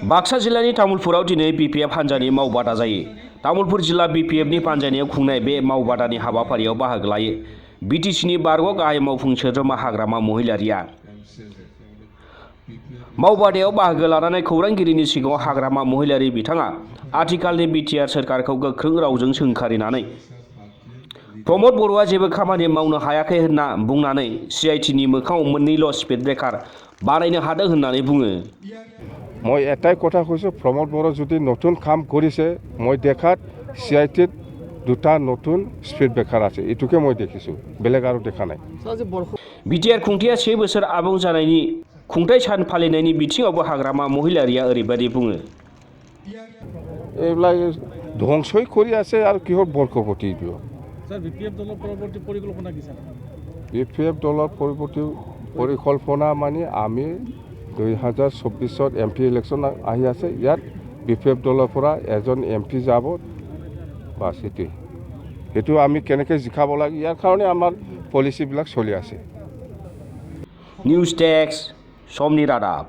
बाक्सा जिल्लानि तामुलपुराव दिनै BPF हान्जानि मावबादा जायो। तामुलपुर जिल्ला BPFनि पान्जानियाव खुंनाय बे मावबादानि हाबाफारियाव बाहागो लायो BTCनि बारग' गाहाय मावफुं सोद्रोमा हाग्रामा महिलारिया। मावबादायाव बाहागो लानानै खौरांगिरिनि सिगाङाव हाग्रामा महिलारि बिथाङा आथिखालनि BTR सोरखारखौ गोख्रों रावजों सोंखारिनानै प्रमद बर'आ जेबो खामानि मावनो हायाखै होनना बुंनानै CITनि मोखाङाव मोननैल' स्पिड ब्रेकार बानायनो हादों होननानै बुङो। মই এটাই কথা কৈছোঁ, প্ৰমোদ বড়ো যদি নতুন কাম কৰিছে, মই দেখাত CITত দুটা নতুন স্পীড ব্ৰেকাৰ আছে, এইটোকে মই দেখিছোঁ, বেলেগ আৰু দেখা নাই। BTR खुंथाया 1 बोसोर आबुं जानायनि खुंथाय सान फालिनायनि बिथिङावबो हाग्रामा महिलारिया ओरैबायदि बुङो। এইবিলাক ধ্বংসই কৰি আছে আৰু কিহৰ বৰ্ষপতি দিব। BPF দলৰ পৰৱৰ্তী পৰিকল্পনা কি স্যাৰ? BPF দলৰ পৰৱৰ্তী পৰিকল্পনা মানে আমি 2024 MP ইলেকশ্যন আহি আছে, ইয়াত BPF দলৰ পৰা এজন MP যাব, বাছ সেইটো আমি কেনেকৈ জিকাব লাগে, ইয়াৰ কাৰণে আমাৰ পলিচিবিলাক চলি আছে। নিউজ ডেস্ক, সমনি রাদাব।